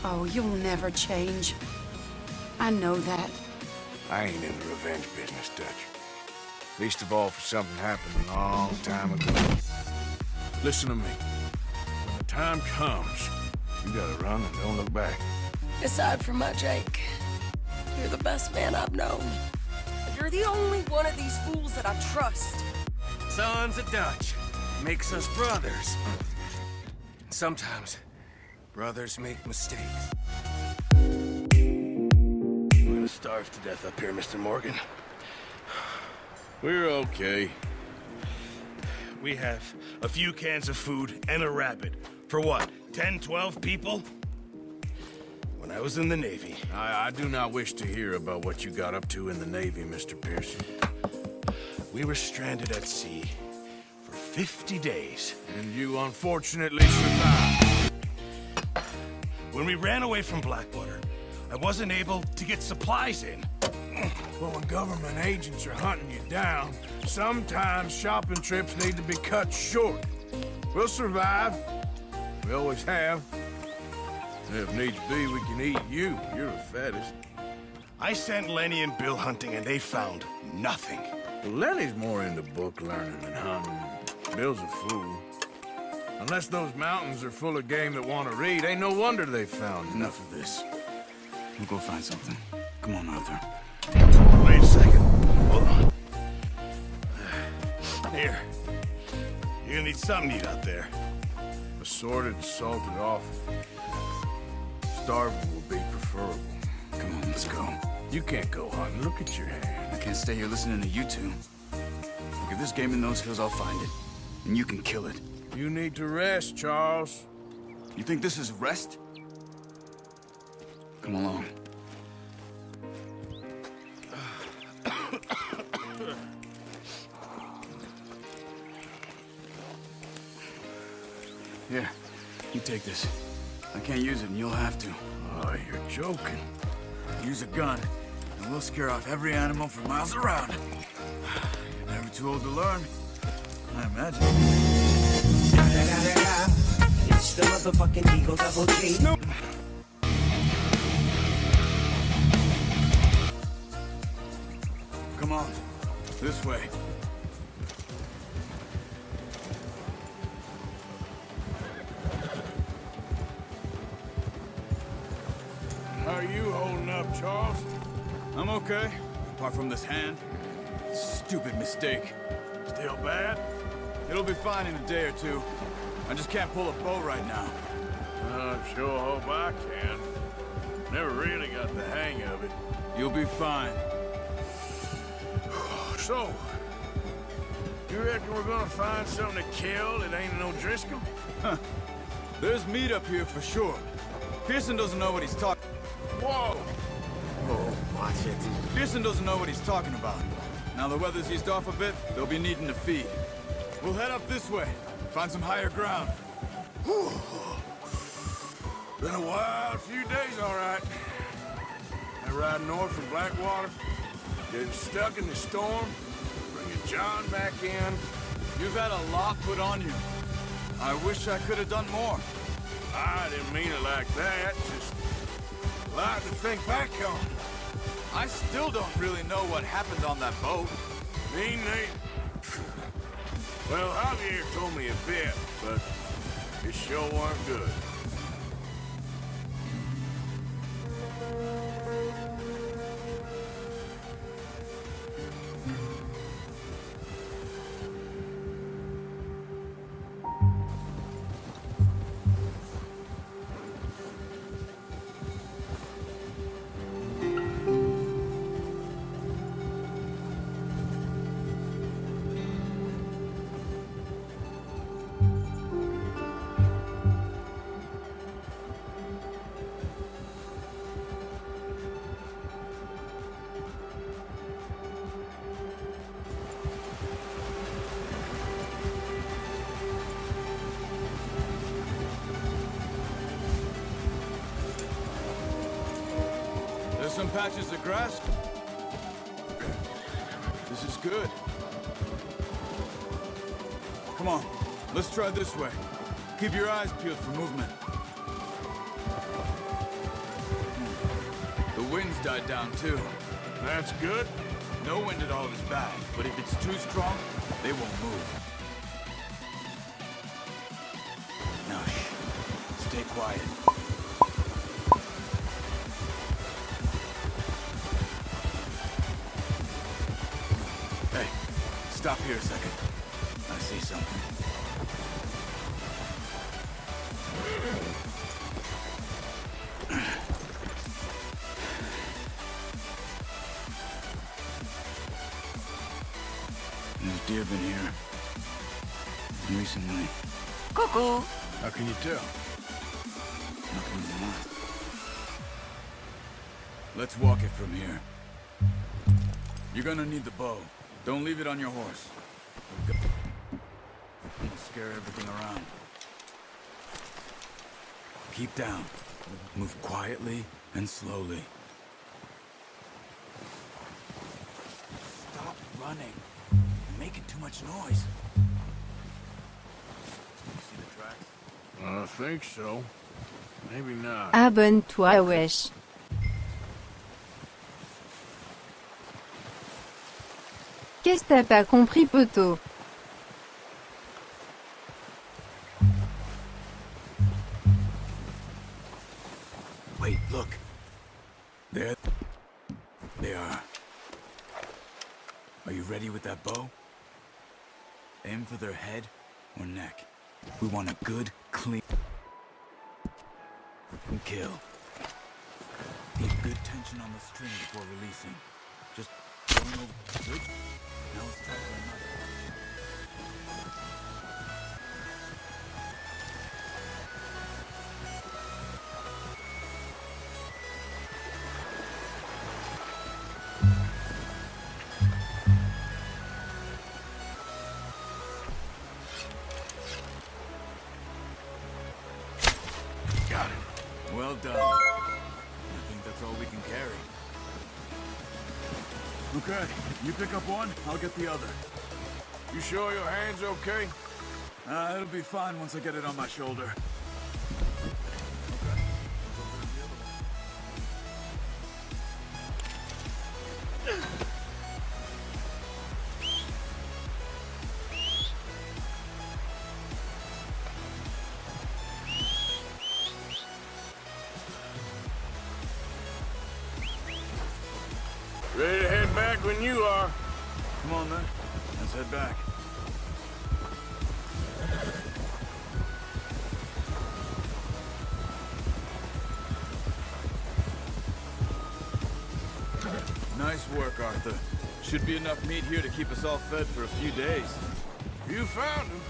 Oh, you'll never change. I know that. I ain't in the revenge business, Dutch. Least of all for something happened a long time ago. Listen to me. When the time comes, you gotta run and don't look back. Aside from my Jake, you're the best man I've known. You're the only one of these fools that I trust. Sons of Dutch makes us brothers. Sometimes brothers make mistakes. We're gonna starve to death up here, Mr. Morgan. We're okay. We have a few cans of food and a rabbit. For what, 10, 12 people? When I was in the Navy. I do not wish to hear about what you got up to in the Navy, Mr. Pearson. We were stranded at sea for 50 days. And you unfortunately survived. When we ran away from Blackwater, I wasn't able to get supplies in. Well, when government agents are hunting you down, sometimes shopping trips need to be cut short. We'll survive. We always have. If needs be, we can eat you. You're the fattest. I sent Lenny and Bill hunting, and they found nothing. Well, Lenny's more into book learning than hunting. Bill's a fool. Unless those mountains are full of game that want to read, ain't no wonder they found Enough of this. We'll go find something. Come on, Arthur. Wait a second. Hold on. Here. You're gonna need something to eat out there. assorted, salted off. Starving would be preferable. Come on, let's go. You can't go hunting. Look at your hand. I can't stay here listening to you two. Look, if there's game in those hills, I'll find it. And you can kill it. You need to rest, Charles. You think this is rest? Come along. Here, you take this. I can't use it, and you'll have to. Oh, you're joking. Use a gun, and we'll scare off every animal for miles around. You're never too old to learn, I imagine. It's the motherfucking Eagle Double G. Come on, this way. How are you holding up, Charles? I'm okay, apart from this hand. Stupid mistake. Still bad? It'll be fine in a day or two. I just can't pull a bow right now. I sure hope I can. Never really got the hang of it. You'll be fine. So, you reckon we're gonna find something to kill that ain't no Driscoll? There's meat up here for sure. Pearson doesn't know what he's talking. Whoa! Oh, watch it. Pearson doesn't know what he's talking about. Now the weather's eased off a bit, they'll be needing to feed. We'll head up this way, find some higher ground. Whew. Been a wild few days, all right. I ride north from Blackwater, getting stuck in the storm, bringing John back in. You've had a lot put on you. I wish I could have done more. I didn't mean it like that, just a lot to think back on. I still don't really know what happened on that boat. Me neither. Well, Javier told me a bit, but it sure weren't good. There's some patches of grass. This is good. Come on, let's try this way. Keep your eyes peeled for movement. died down too. That's good. No wind at all is bad, but if it's too strong, they won't move. Now shh. Stay quiet. Hey, stop here a second. I see something. There's deer been here recently. Cuckoo. How can you tell? Nothing more. Let's walk it from here. You're gonna need the bow. Don't leave it on your horse. It'll scare everything around. Keep down. Move quietly and slowly. Stop running. You're making too much noise. You see the tracks? I think so. Maybe not. Abonne-toi, wesh. Qu'est-ce que t'as pas compris, poto? Wait, look. There they are. Are you ready with that bow? Aim for their head or neck. We want a good, clean kill. Keep good tension on the string before releasing. Just going over. Good. Now let's try for another. Got it. Well done. I think that's all we can carry. Okay, you pick up one, I'll get the other. You sure your hand's okay? It'll be fine once I get it on my shoulder. Ready to head back when you are. Come on then, let's head back. Nice work, Arthur. Should be enough meat here to keep us all fed for a few days. You found him.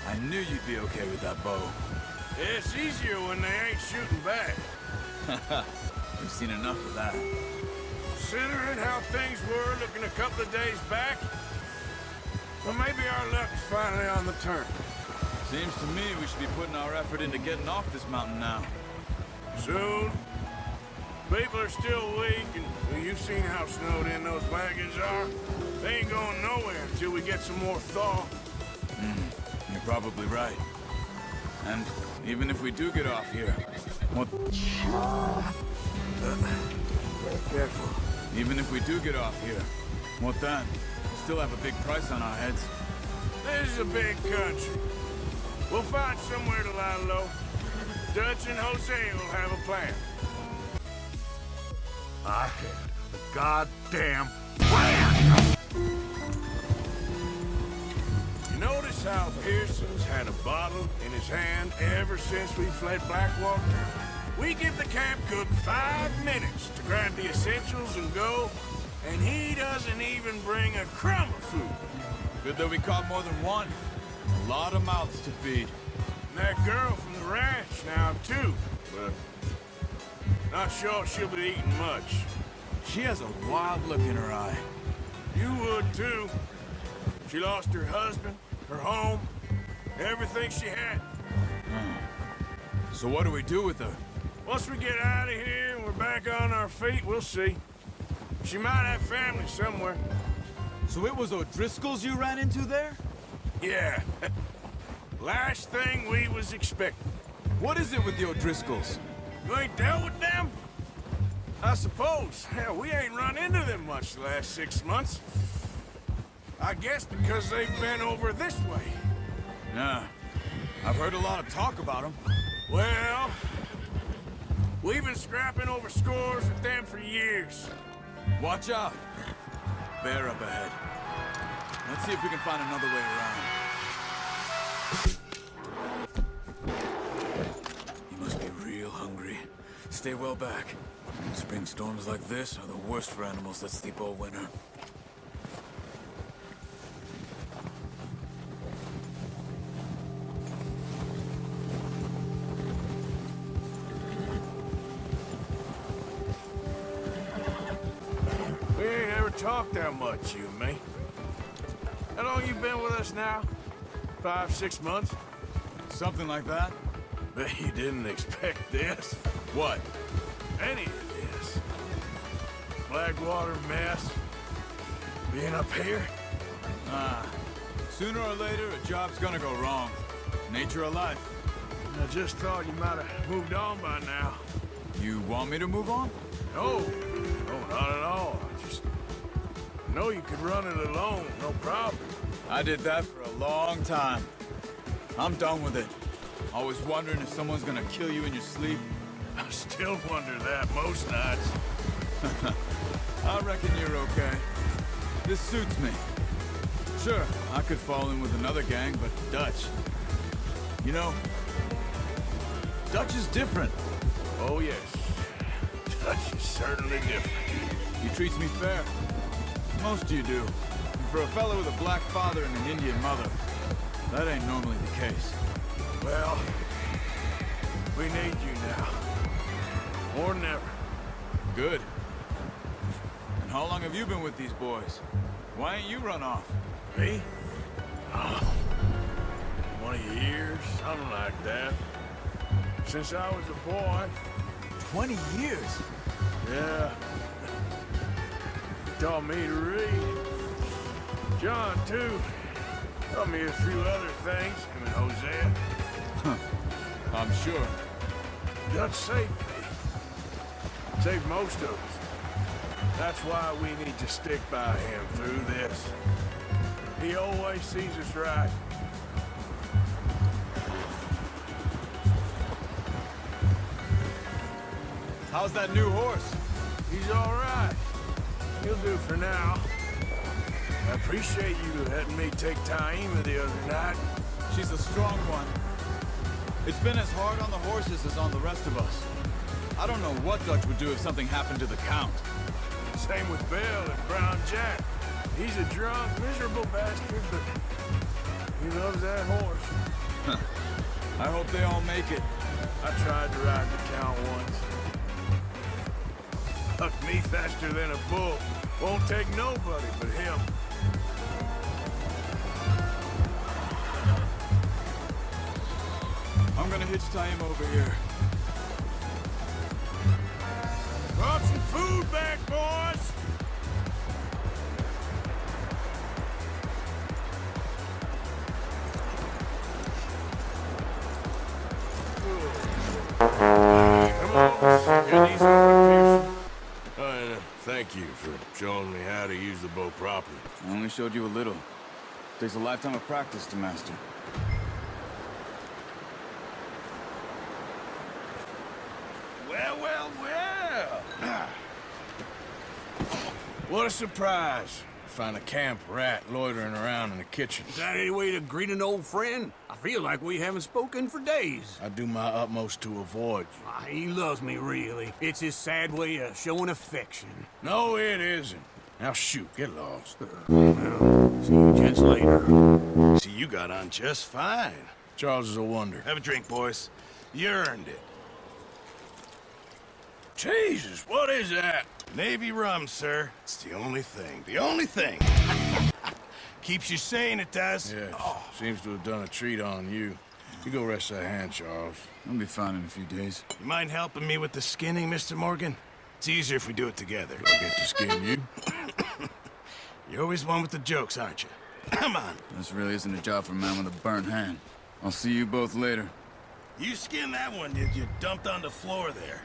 I knew you'd be okay with that bow. It's easier when they ain't shooting back. We've seen enough of that. Considering how things were looking a couple of days back, well, maybe our luck's finally on the turn. Seems to me we should be putting our effort into getting off this mountain now. Soon. People are still weak, and well, you've seen how snowed in those wagons are. They ain't going nowhere until we get some more thaw. You're probably right. And even if we do get off here, what? Careful. Even if we do get off here, what then? We still have a big price on our heads. This is a big country. We'll find somewhere to lie low. Dutch and Jose will have a plan. I had the goddamn plan! You notice how Pearson's had a bottle in his hand ever since we fled Blackwater? We give the camp cook 5 minutes to grab the essentials and go, and he doesn't even bring a crumb of food. Good that we caught more than one. A lot of mouths to feed. And that girl from the ranch now, too, but not sure she'll be eating much. She has a wild look in her eye. You would, too. She lost her husband, her home, everything she had. So what do we do with her? Once we get out of here and we're back on our feet, we'll see. She might have family somewhere. So it was O'Driscoll's you ran into there? Yeah. Last thing we was expecting. What is it with the O'Driscolls? You ain't dealt with them? I suppose. Hell, we ain't run into them much the last 6 months. I guess because they've been over this way. Yeah. I've heard a lot of talk about them. Well, we've been scrapping over scores with them for years. Watch out. Bear up ahead. Let's see if we can find another way around. You must be real hungry. Stay well back. Spring storms like this are the worst for animals that sleep all winter. We ain't ever talked that much, you and me. How long you been with us now? 5, 6 months? Something like that? Bet you didn't expect this. What? Any of this. Blackwater mess. Being up here? Sooner or later, a job's gonna go wrong. Nature of life. I just thought you might have moved on by now. You want me to move on? No, not at all. I just know you could run it alone, no problem. I did that for a long time. I'm done with it. Always wondering if someone's gonna kill you in your sleep. I still wonder that most nights. I reckon you're okay. This suits me. Sure, I could fall in with another gang, but Dutch. You know, Dutch is different. Oh, yes. Dutch is certainly different. He treats me fair. Most of you do. And for a fellow with a black father and an Indian mother, that ain't normally the case. Well, we need you now. More than ever. Good. And how long have you been with these boys? Why ain't you run off? Me? Oh, 20 years, something like that. Since I was a boy. 20 years? Yeah. Taught me to read. John, too. Taught me a few other things, him and Hosea. I'm sure. Dutch saved me. Saved most of us. That's why we need to stick by him through this. He always sees us right. How's that new horse? He's all right. He'll do for now. I appreciate you letting me take Taima the other night. She's a strong one. It's been as hard on the horses as on the rest of us. I don't know what Dutch would do if something happened to the Count. Same with Bill and Brown Jack. He's a drunk, miserable bastard, but he loves that horse. I hope they all make it. I tried to ride the Count once. Hucked me faster than a bull. Won't take nobody but him. I'm gonna hitch Taima over here. Brought some food back, boys! Come on, get these over, Pearson. Thank you for showing me how to use the bow properly. I only showed you a little. Takes a lifetime of practice to master. Well, well, well. What a surprise. Find a camp rat loitering around in the kitchen. Is that any way to greet an old friend? I feel like we haven't spoken for days. I do my utmost to avoid you. He loves me, really. It's his sad way of showing affection. No, it isn't. Now shoot, get lost. Well, see you gents later. See, you got on just fine. Charles is a wonder. Have a drink, boys. You earned it. Jesus, what is that? Navy rum, sir. It's the only thing. The only thing. Keeps you sane, it does. Yes, seems to have done a treat on you. You go rest that hand, Charles. I'll be fine in a few days. You mind helping me with the skinning, Mr. Morgan? It's easier if we do it together. I'll get to skin you. You're always one with the jokes, aren't you? Come on. This really isn't a job for a man with a burnt hand. I'll see you both later. You skinned that one you dumped on the floor there.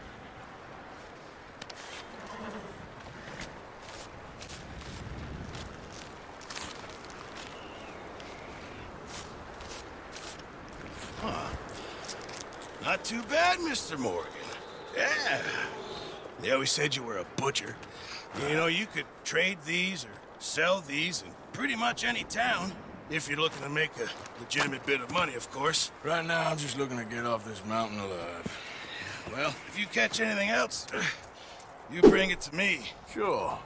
Not too bad, Mr. Morgan. Yeah. They always said you were a butcher. You know, you could trade these or sell these in pretty much any town. If you're looking to make a legitimate bit of money, of course. Right now, I'm just looking to get off this mountain alive. Well, if you catch anything else, you bring it to me. Sure.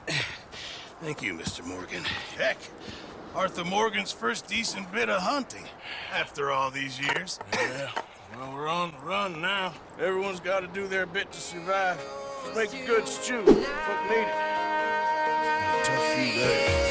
Thank you, Mr. Morgan. Heck, Arthur Morgan's first decent bit of hunting after all these years. Yeah. Well, we're on the run now. Everyone's got to do their bit to survive. Just make a good stew. Fuck need it. It's been a tough few days.